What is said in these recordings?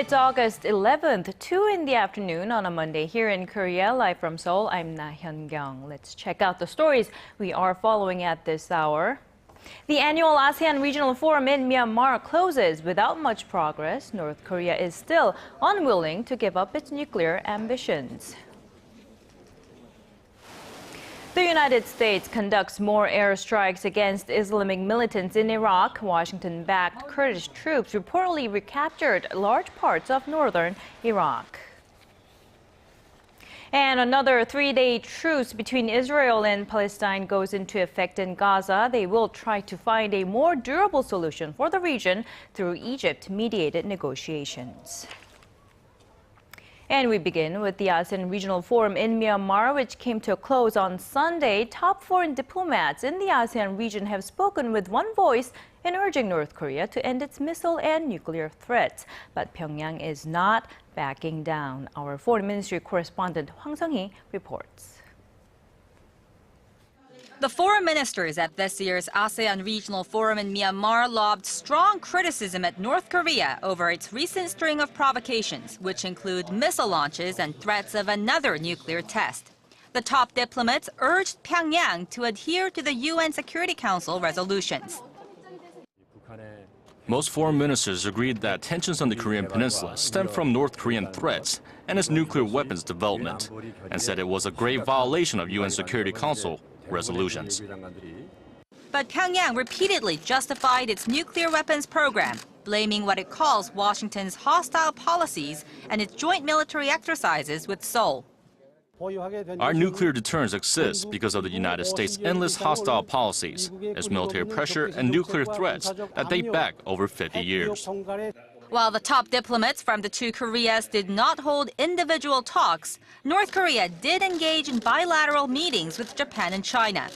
It's August 11th, 2 in the afternoon on a Monday here in Korea. Live from Seoul, I'm Na Hyun-kyung. Let's check out the stories we are following at this hour. The annual ASEAN Regional Forum in Myanmar closes without much progress. North Korea is still unwilling to give up its nuclear ambitions. The United States conducts more airstrikes against Islamic militants in Iraq. Washington-backed Kurdish troops reportedly recaptured large parts of northern Iraq. And another three-day truce between Israel and Palestine goes into effect in Gaza. They will try to find a more durable solution for the region through Egypt-mediated negotiations. And we begin with the ASEAN Regional Forum in Myanmar, which came to a close on Sunday. Top foreign diplomats in the ASEAN region have spoken with one voice in urging North Korea to end its missile and nuclear threats. But Pyongyang is not backing down. Our Foreign Ministry correspondent Hwang Seung-hee reports. The foreign ministers at this year's ASEAN Regional Forum in Myanmar lobbed strong criticism at North Korea over its recent string of provocations, which include missile launches and threats of another nuclear test. The top diplomats urged Pyongyang to adhere to the UN Security Council resolutions. Most foreign ministers agreed that tensions on the Korean peninsula stem from North Korean threats and its nuclear weapons development, and said it was a grave violation of UN Security Council resolutions. But Pyongyang repeatedly justified its nuclear weapons program, blaming what it calls Washington's hostile policies and its joint military exercises with Seoul. Our nuclear deterrence exists because of the United States' endless hostile policies, its military pressure and nuclear threats that date back over 50 years. While the top diplomats from the two Koreas did not hold individual talks, North Korea did engage in bilateral meetings with Japan and China.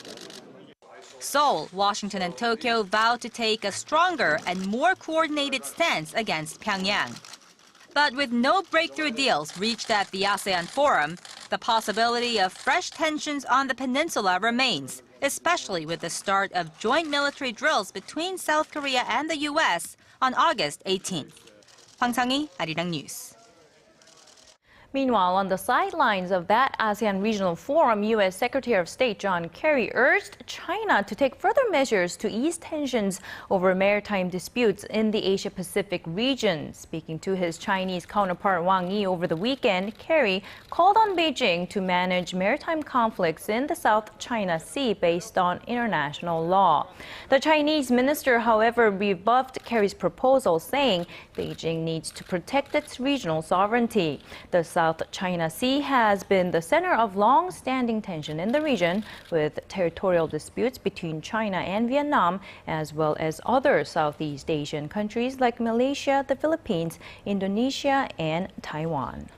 Seoul, Washington, and Tokyo vowed to take a stronger and more coordinated stance against Pyongyang. But with no breakthrough deals reached at the ASEAN Forum, the possibility of fresh tensions on the peninsula remains, especially with the start of joint military drills between South Korea and the U.S. on August 18th. Hwang Seung-hee, Arirang News. Meanwhile, on the sidelines of that ASEAN Regional Forum, U.S. Secretary of State John Kerry urged China to take further measures to ease tensions over maritime disputes in the Asia-Pacific region. Speaking to his Chinese counterpart Wang Yi over the weekend, Kerry called on Beijing to manage maritime conflicts in the South China Sea based on international law. The Chinese minister, however, rebuffed Kerry's proposal, saying Beijing needs to protect its regional sovereignty. The South China Sea has been the center of long-standing tension in the region, with territorial disputes between China and Vietnam, as well as other Southeast Asian countries like Malaysia, the Philippines, Indonesia, and Taiwan.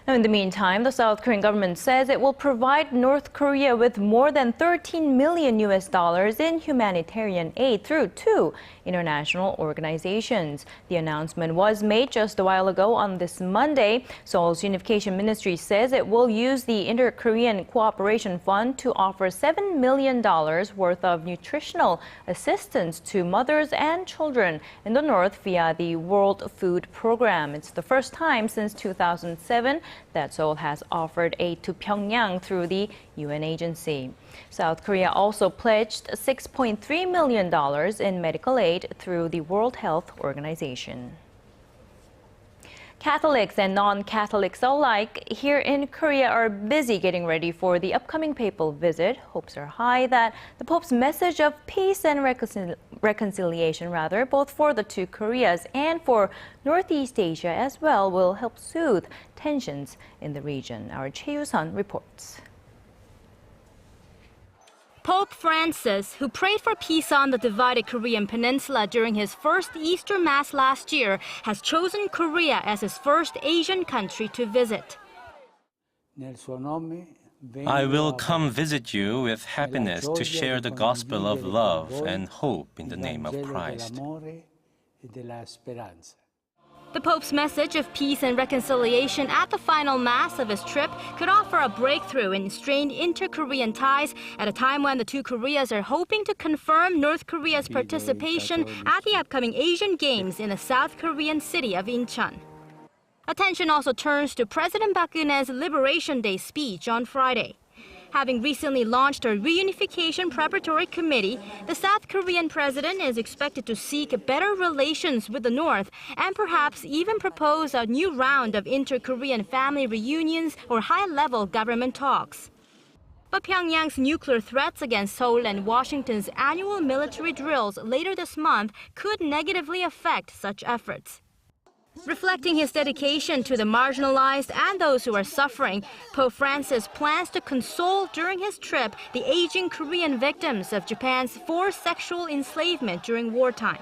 Now, in the meantime, the South Korean government says it will provide North Korea with more than $13 million in humanitarian aid through two international organizations. The announcement was made just a while ago on this Monday. Seoul's Unification Ministry says it will use the Inter-Korean Cooperation Fund to offer $7 million worth of nutritional assistance to mothers and children in the North via the World Food Program. It's the first time since 2007 that Seoul has offered aid to Pyongyang through the UN agency. South Korea also pledged $6.3 million in medical aid through the World Health Organization. Catholics and non-Catholics alike here in Korea are busy getting ready for the upcoming papal visit. Hopes are high that the Pope's message of peace and reconciliation, both for the two Koreas and for Northeast Asia as well, will help soothe tensions in the region. Our Choi Yoo-sun reports. Pope Francis, who prayed for peace on the divided Korean peninsula during his first Easter Mass last year, has chosen Korea as his first Asian country to visit. I will come visit you with happiness to share the gospel of love and hope in the name of Christ. The Pope's message of peace and reconciliation at the final Mass of his trip could offer a breakthrough in strained inter-Korean ties at a time when the two Koreas are hoping to confirm North Korea's participation at the upcoming Asian Games in the South Korean city of Incheon. Attention also turns to President Park Geun-hye's Liberation Day speech on Friday. Having recently launched a reunification preparatory committee, the South Korean president is expected to seek better relations with the North and perhaps even propose a new round of inter-Korean family reunions or high-level government talks. But Pyongyang's nuclear threats against Seoul and Washington's annual military drills later this month could negatively affect such efforts. Reflecting his dedication to the marginalized and those who are suffering, Pope Francis plans to console during his trip the aging Korean victims of Japan's forced sexual enslavement during wartime.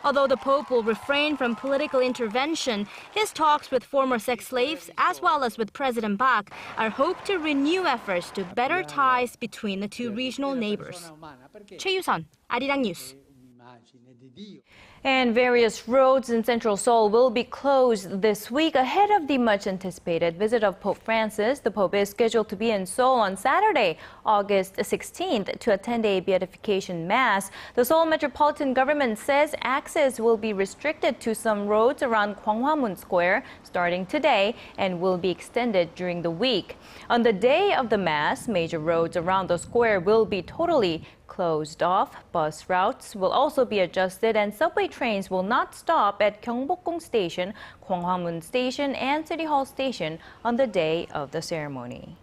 Although the Pope will refrain from political intervention, his talks with former sex slaves, as well as with President Park, are hoped to renew efforts to better ties between the two regional neighbors. Choi Yu-sun, Arirang News. And various roads in central Seoul will be closed this week ahead of the much-anticipated visit of Pope Francis. The Pope is scheduled to be in Seoul on Saturday, August 16th, to attend a beatification mass. The Seoul Metropolitan Government says access will be restricted to some roads around Gwanghwamun Square starting today and will be extended during the week. On the day of the mass, major roads around the square will be totally closed off. Bus routes will also be adjusted and subway trains will not stop at Gyeongbokgung Station, Gwanghwamun Station, and City Hall Station on the day of the ceremony.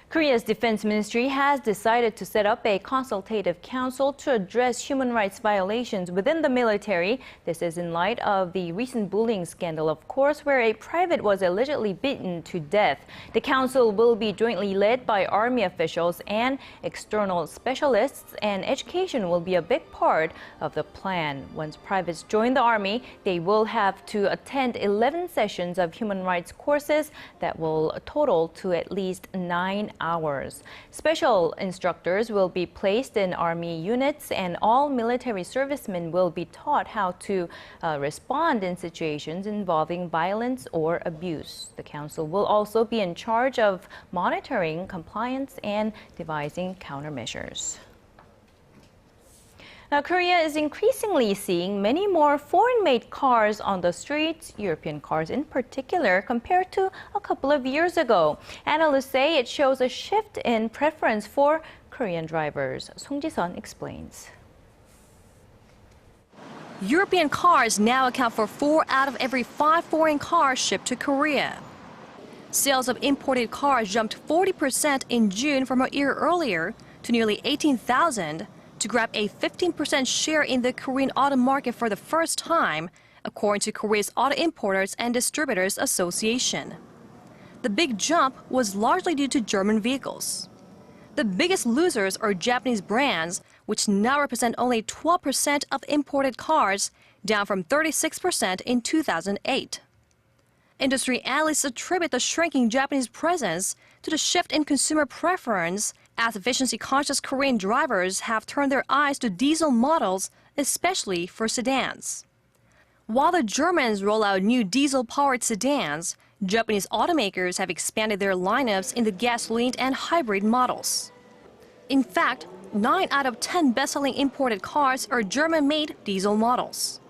Korea's Defense Ministry has decided to set up a consultative council to address human rights violations within the military. This is in light of the recent bullying scandal, of course, where a private was allegedly beaten to death. The council will be jointly led by Army officials and external specialists, and education will be a big part of the plan. Once privates join the Army, they will have to attend 11 sessions of human rights courses that will total to at least 9 hours. Special instructors will be placed in Army units, and all military servicemen will be taught how to respond in situations involving violence or abuse. The council will also be in charge of monitoring compliance and devising countermeasures. Now, Korea is increasingly seeing many more foreign-made cars on the streets, European cars in particular, compared to a couple of years ago. Analysts say it shows a shift in preference for Korean drivers. Song Ji-sun explains. European cars now account for 4 out of every 5 foreign cars shipped to Korea. Sales of imported cars jumped 40% in June from a year earlier to nearly 18,000. To grab a 15% share in the Korean auto market for the first time, according to Korea's Auto Importers and Distributors Association. The big jump was largely due to German vehicles. The biggest losers are Japanese brands, which now represent only 12% of imported cars, down from 36% in 2008. Industry analysts attribute the shrinking Japanese presence to the shift in consumer preference, as efficiency-conscious Korean drivers have turned their eyes to diesel models, especially for sedans. While the Germans roll out new diesel-powered sedans, Japanese automakers have expanded their lineups in the gasoline and hybrid models. In fact, 9 out of 10 best-selling imported cars are German-made diesel models.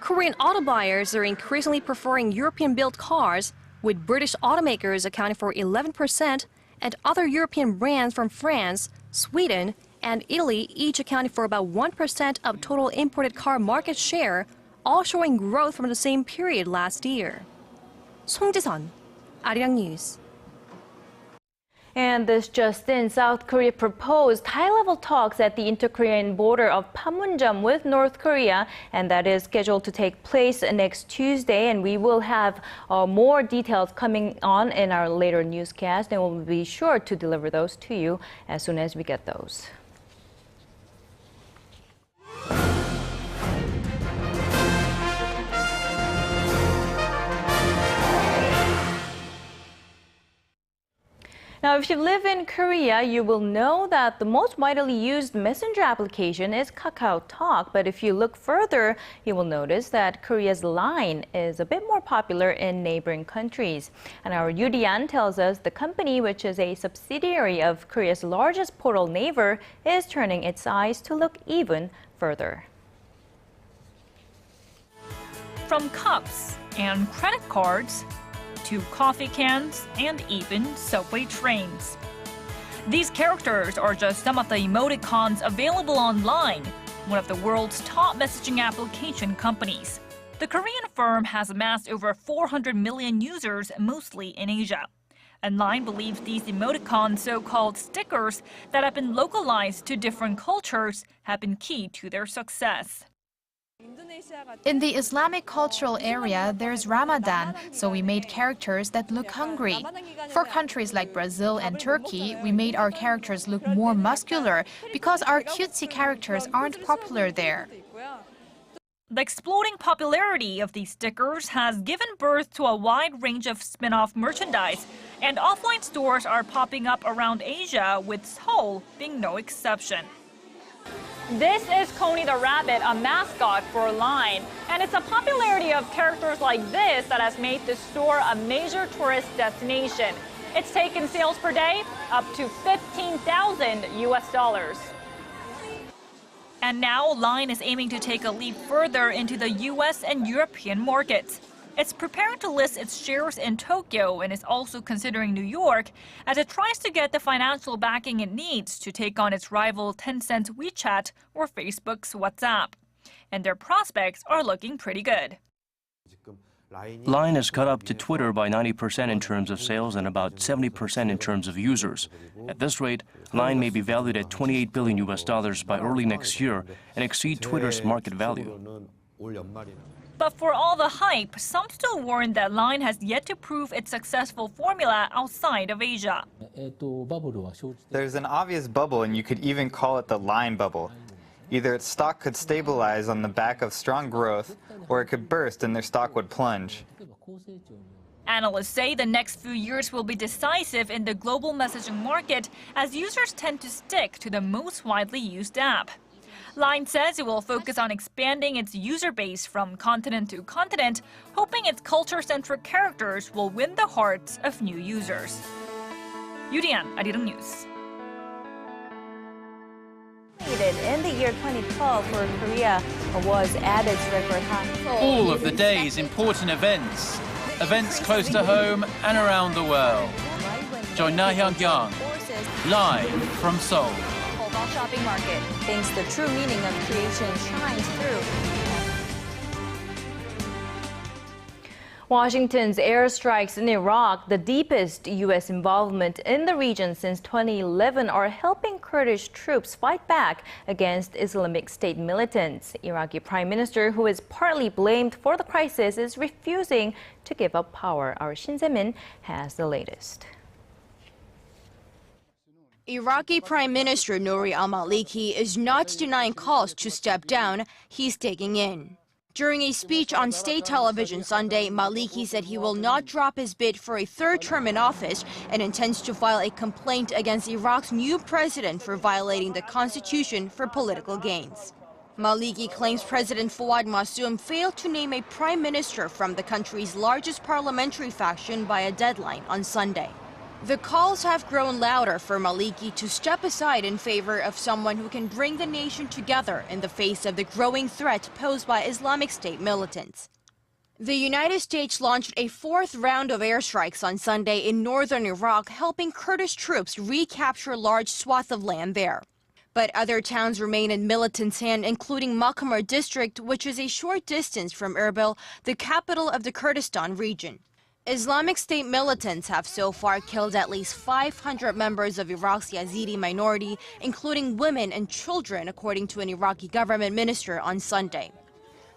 Korean auto buyers are increasingly preferring European-built cars, with British automakers accounting for 11% and other European brands from France, Sweden, and Italy each accounting for about 1% of total imported car market share, all showing growth from the same period last year. Song Ji-sun, Arirang News. And this just in, South Korea proposed high-level talks at the inter-Korean border of Panmunjom with North Korea, and that is scheduled to take place next Tuesday. And we will have more details coming on in our later newscast, and we'll be sure to deliver those to you as soon as we get those. Now, if you live in Korea, you will know that the most widely used messenger application is KakaoTalk. But if you look further, you will notice that Korea's Line is a bit more popular in neighboring countries. And our Yoo tells us the company, which is a subsidiary of Korea's largest portal Naver, is turning its eyes to look even further. From cups and credit cards to coffee cans and even subway trains. These characters are just some of the emoticons available online, one of the world's top messaging application companies. The Korean firm has amassed over 400 million users, mostly in Asia. And Line believes these emoticons, so-called stickers, that have been localized to different cultures, have been key to their success. In the Islamic cultural area, there's Ramadan, so we made characters that look hungry. For countries like Brazil and Turkey, we made our characters look more muscular because our cutesy characters aren't popular there. The exploding popularity of these stickers has given birth to a wide range of spin-off merchandise, and offline stores are popping up around Asia, with Seoul being no exception. This is Coney the Rabbit, a mascot for Line, and it's the popularity of characters like this that has made the store a major tourist destination. It's taken sales per day up to $15,000. And now Line is aiming to take a leap further into the US and European markets. It's preparing to list its shares in Tokyo and is also considering New York as it tries to get the financial backing it needs to take on its rival Tencent's WeChat or Facebook's WhatsApp. And their prospects are looking pretty good. Line has caught up to Twitter by 90% in terms of sales and about 70% in terms of users. At this rate, Line may be valued at $28 billion by early next year and exceed Twitter's market value. But for all the hype, some still warn that Line has yet to prove its successful formula outside of Asia. There's an obvious bubble, and you could even call it the Line bubble. Either its stock could stabilize on the back of strong growth, or it could burst and their stock would plunge. Analysts say the next few years will be decisive in the global messaging market as users tend to stick to the most widely used app. Line says it will focus on expanding its user base from continent to continent, hoping its culture-centric characters will win the hearts of new users. Yoo-Rian, Arirang News. In the year 2012 for Korea was at its record high. All of the day's important events close to home and around the world. Join Na Hyun-kyung live from Seoul. Shopping market thinks the true meaning of creation shines through. Washington's airstrikes in Iraq, the deepest U.S. involvement in the region since 2011, are helping Kurdish troops fight back against Islamic State militants. Iraqi Prime Minister, who is partly blamed for the crisis, is refusing to give up power. Our Shin Se-min has the latest. Iraqi Prime Minister Nouri al-Maliki is not denying calls to step down. He's taking in. During a speech on state television Sunday, Maliki said he will not drop his bid for a third term in office and intends to file a complaint against Iraq's new president for violating the constitution for political gains. Maliki claims President Fouad Massoum failed to name a prime minister from the country's largest parliamentary faction by a deadline on Sunday. The calls have grown louder for Maliki to step aside in favor of someone who can bring the nation together in the face of the growing threat posed by Islamic State militants. The United States launched a fourth round of airstrikes on Sunday in northern Iraq, helping Kurdish troops recapture large swaths of land there. But other towns remain in militants' hands, including Makamar district, which is a short distance from Erbil, the capital of the Kurdistan region. Islamic State militants have so far killed at least 500 members of Iraq's Yazidi minority, including women and children, according to an Iraqi government minister on Sunday.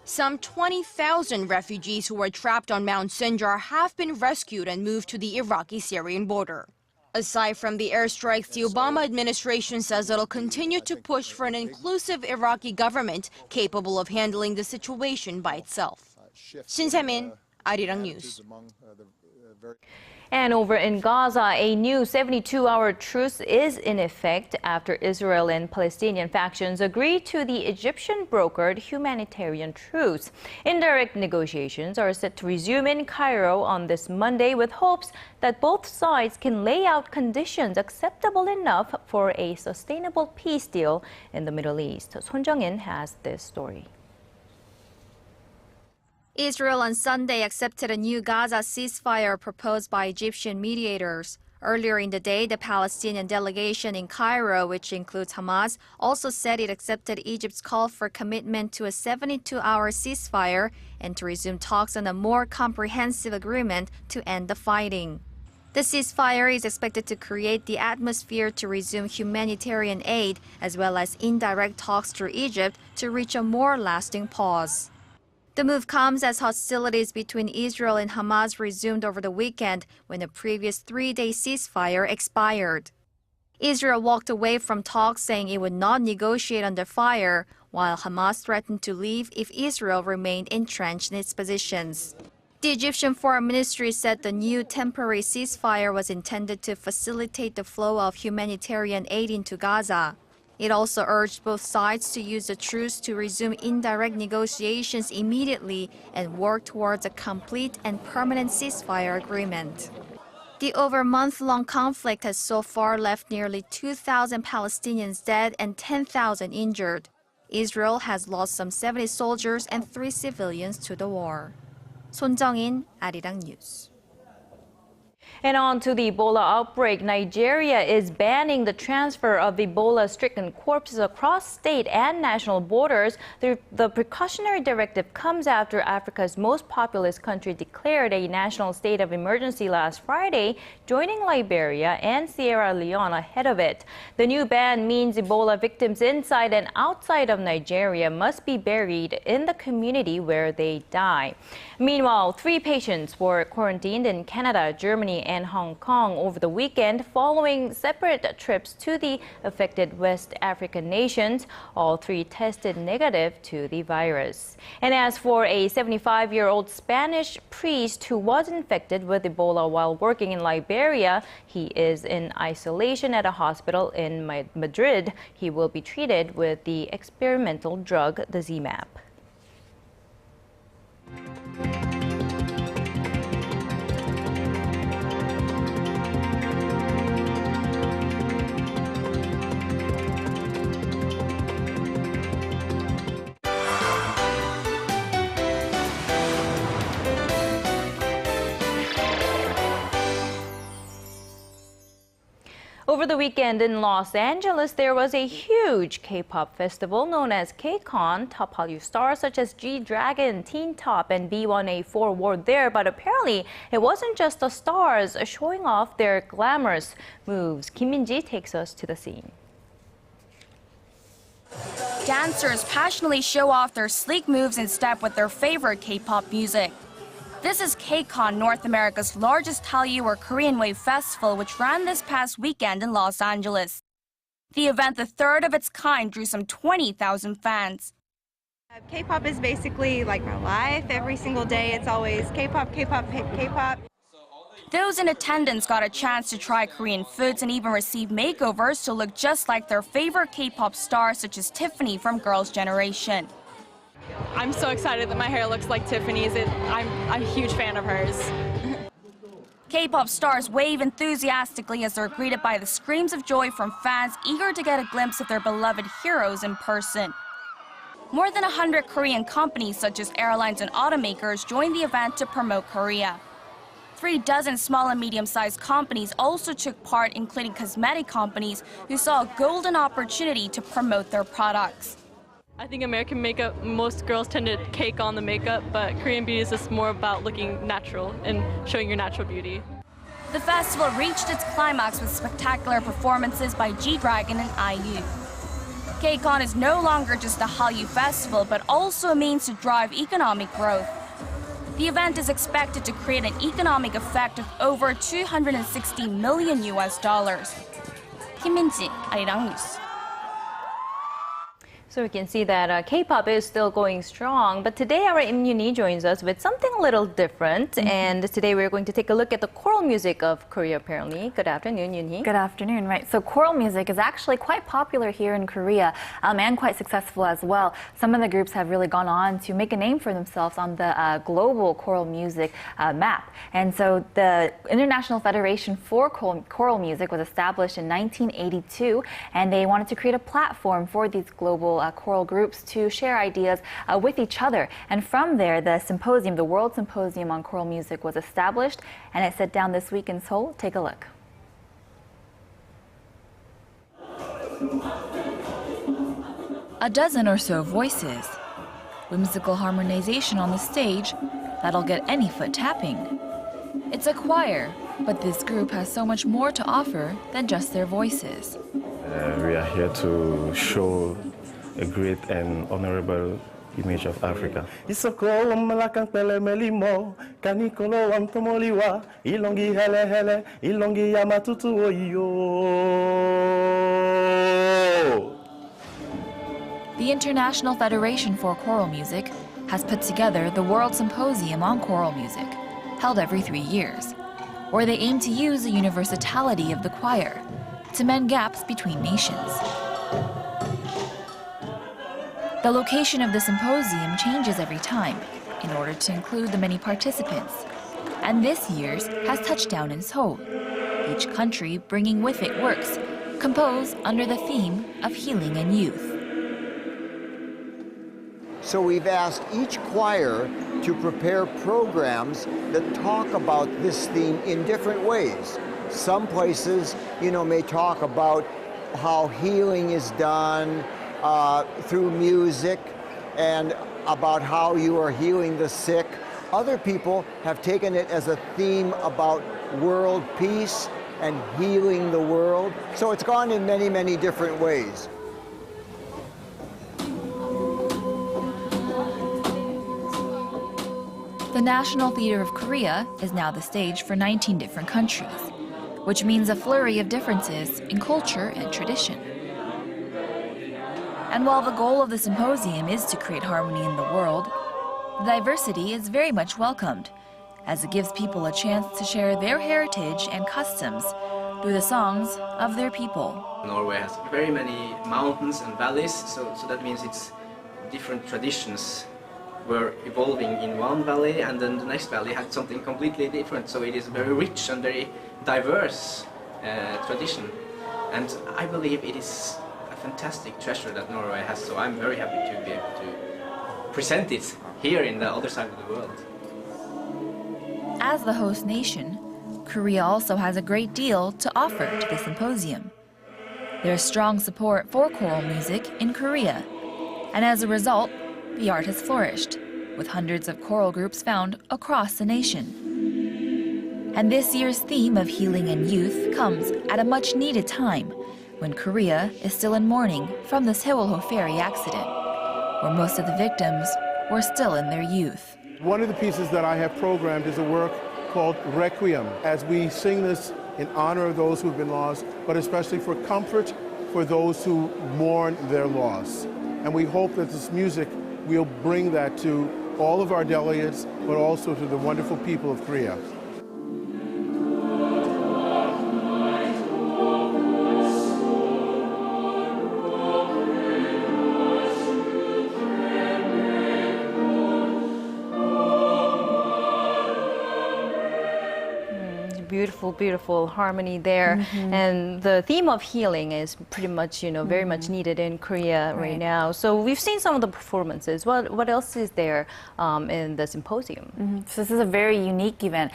Some 20,000 refugees who were trapped on Mount Sinjar have been rescued and moved to the Iraqi-Syrian border. Aside from the airstrikes, the Obama administration says it'll continue to push for an inclusive Iraqi government capable of handling the situation by itself. Shin Se-min, Arirang News. And over in Gaza, a new 72-hour truce is in effect after Israel and Palestinian factions agreed to the Egyptian-brokered humanitarian truce. Indirect negotiations are set to resume in Cairo on this Monday with hopes that both sides can lay out conditions acceptable enough for a sustainable peace deal in the Middle East. Son Jung-in has this story. Israel on Sunday accepted a new Gaza ceasefire proposed by Egyptian mediators. Earlier in the day, the Palestinian delegation in Cairo, which includes Hamas, also said it accepted Egypt's call for commitment to a 72-hour ceasefire and to resume talks on a more comprehensive agreement to end the fighting. The ceasefire is expected to create the atmosphere to resume humanitarian aid, as well as indirect talks through Egypt to reach a more lasting pause. The move comes as hostilities between Israel and Hamas resumed over the weekend when a previous three-day ceasefire expired. Israel walked away from talks saying it would not negotiate under fire, while Hamas threatened to leave if Israel remained entrenched in its positions. The Egyptian Foreign Ministry said the new temporary ceasefire was intended to facilitate the flow of humanitarian aid into Gaza. It also urged both sides to use the truce to resume indirect negotiations immediately and work towards a complete and permanent ceasefire agreement. The over month-long conflict has so far left nearly 2,000 Palestinians dead and 10,000 injured. Israel has lost some 70 soldiers and 3 civilians to the war. Son Jung-in, Arirang News. And on to the Ebola outbreak. Nigeria is banning the transfer of Ebola-stricken corpses across state and national borders. The precautionary directive comes after Africa's most populous country declared a national state of emergency last Friday, joining Liberia and Sierra Leone ahead of it. The new ban means Ebola victims inside and outside of Nigeria must be buried in the community where they die. Meanwhile, 3 patients were quarantined in Canada, Germany, and Hong Kong over the weekend following separate trips to the affected West African nations. All 3 tested negative to the virus. And as for a 75-year-old Spanish priest who was infected with Ebola while working in Liberia, he is in isolation at a hospital in Madrid. He will be treated with the experimental drug, the ZMapp. Over the weekend in Los Angeles, there was a huge K-pop festival known as KCON. Top Hallyu stars such as G-Dragon, Teen Top, and B1A4 were there, but apparently it wasn't just the stars showing off their glamorous moves. Kim Min-ji takes us to the scene. Dancers passionately show off their sleek moves in step with their favorite K-pop music. This is KCON, North America's largest Hallyu or Korean Wave festival, which ran this past weekend in Los Angeles. The event, the third of its kind, drew some 20,000 fans. K-pop is basically like my life. Every single day it's always K-pop, K-pop, K-pop. Those in attendance got a chance to try Korean foods and even receive makeovers to look just like their favorite K-pop stars such as Tiffany from Girls' Generation. I'm so excited that my hair looks like Tiffany's. I'm a huge fan of hers. K-pop stars wave enthusiastically as they're greeted by the screams of joy from fans eager to get a glimpse of their beloved heroes in person. More than 100 Korean companies such as airlines and automakers joined the event to promote Korea. 3 dozen small and medium-sized companies also took part, including cosmetic companies who saw a golden opportunity to promote their products. I think American makeup, most girls tend to cake on the makeup, but Korean beauty is just more about looking natural and showing your natural beauty. The festival reached its climax with spectacular performances by G-Dragon and IU. KCON is no longer just a Hallyu festival, but also a means to drive economic growth. The event is expected to create an economic effect of over $260 million. Kim Min-ji, Arirang News. So we can see that K-pop is still going strong, but today our Yim Yoonhee joins us with something a little different. And today we're going to take a look at the choral music of Korea, apparently. Good afternoon, Yoonhee. Good afternoon, right. So choral music is actually quite popular here in Korea and quite successful as well. Some of the groups have really gone on to make a name for themselves on the global choral music map. And so the International Federation for Choral Music was established in 1982, and they wanted to create a platform for these global choral groups to share ideas with each other. And from there, the symposium, the World Symposium on Choral Music, was established, and it sat down this week in Seoul. Take a look. A dozen or so voices, whimsical harmonization on the stage that'll get any foot tapping. It's a choir, but this group has so much more to offer than just their voices. We are here to show a great and honorable image of Africa. The International Federation for Choral Music has put together the World Symposium on Choral Music, held every 3 years, where they aim to use the universality of the choir to mend gaps between nations. The location of the symposium changes every time in order to include the many participants, and this year's has touched down in Seoul, each country bringing with it works composed under the theme of healing and youth. So we've asked each choir to prepare programs that talk about this theme in different ways. Some places, may talk about how healing is done through music and about how you are healing the sick. Other people have taken it as a theme about world peace and healing the world. So it's gone in many, many different ways. The National Theatre of Korea is now the stage for 19 different countries, which means a flurry of differences in culture and tradition. And while the goal of the symposium is to create harmony in the world, the diversity is very much welcomed, as it gives people a chance to share their heritage and customs through the songs of their people. Norway has very many mountains and valleys, so that means it's different traditions were evolving in one valley, and then the next valley had something completely different. So it is a very rich and very diverse tradition, and I believe it is a fantastic treasure that Norway has. So I'm very happy to be able to present it here in the other side of the world. As the host nation, Korea also has a great deal to offer to the symposium. There's strong support for choral music in Korea, and as a result, the art has flourished, with hundreds of choral groups found across the nation. And this year's theme of healing and youth comes at a much-needed time when Korea is still in mourning from the Seoul ferry accident, where most of the victims were still in their youth. One of the pieces that I have programmed is a work called Requiem, as we sing this in honor of those who've been lost, but especially for comfort for those who mourn their loss. And we hope that this music will bring that to all of our delegates, but also to the wonderful people of Korea. Beautiful, beautiful harmony there. And the theme of healing is pretty much, very much needed in Korea right now. So we've seen some of the performances. What else is there in the symposium? So this is a very unique event.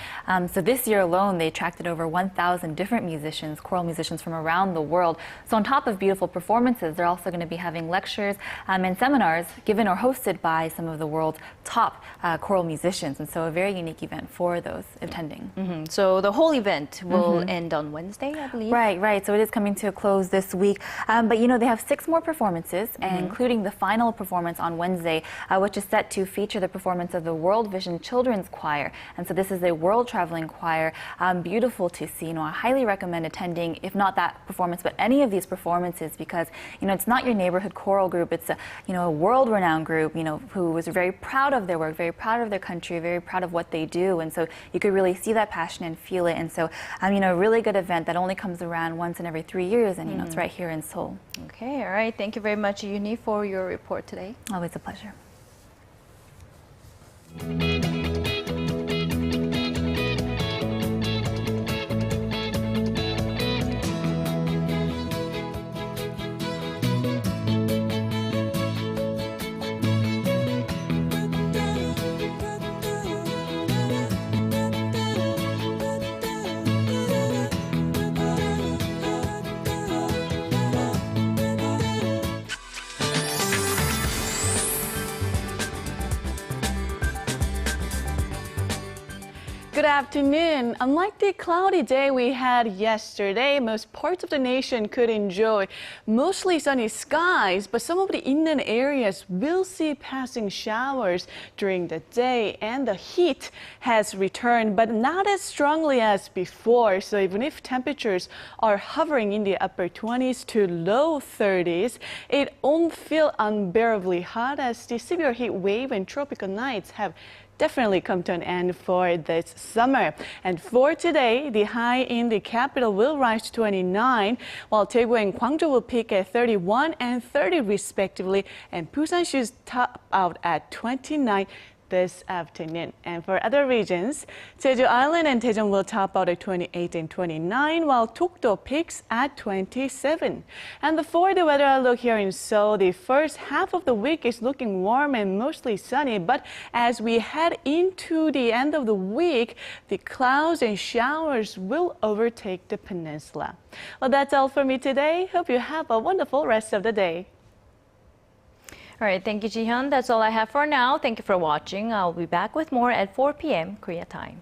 So this year alone, they attracted over 1,000 different musicians, choral musicians from around the world. So on top of beautiful performances, they're also going to be having lectures and seminars given or hosted by some of the world's top choral musicians. And so a very unique event for those attending. So the whole whole event will end on Wednesday, I believe. Right. So it is coming to a close this week. But you know, they have 6 more performances, including the final performance on Wednesday, which is set to feature the performance of the World Vision Children's Choir. And so this is a world traveling choir. Beautiful to see. You know, I highly recommend attending, if not that performance, but any of these performances, because you know, it's not your neighborhood choral group. It's a, you know, a world-renowned group, you know, who was very proud of their work, very proud of their country, very proud of what they do. And so you could really see that passion and feel it. And so, you know, a really good event that only comes around once in every 3 years, and you know, it's right here in Seoul. Okay, all right. Thank you very much, Yoonhee, for your report today. Always a pleasure. Good afternoon. Unlike the cloudy day we had yesterday, most parts of the nation could enjoy mostly sunny skies, but some of the inland areas will see passing showers during the day, and the heat has returned, but not as strongly as before. So even if temperatures are hovering in the upper 20s to low 30s, it won't feel unbearably hot, as the severe heat wave and tropical nights have definitely come to an end for this summer. And for today, the high in the capital will rise to 29, while Daegu and Gwangju will peak at 31 and 30 respectively, and Busan should top out at 29 this afternoon. And for other regions, Jeju Island and Daejeon will top out at 28 and 29, while Dokdo peaks at 27. And for the weather outlook here in Seoul, the first half of the week is looking warm and mostly sunny, but as we head into the end of the week, the clouds and showers will overtake the peninsula. Well, that's all for me today. Hope you have a wonderful rest of the day. All right, thank you, Jihyun. That's all I have for now. Thank you for watching. I'll be back with more at 4 p.m. Korea time.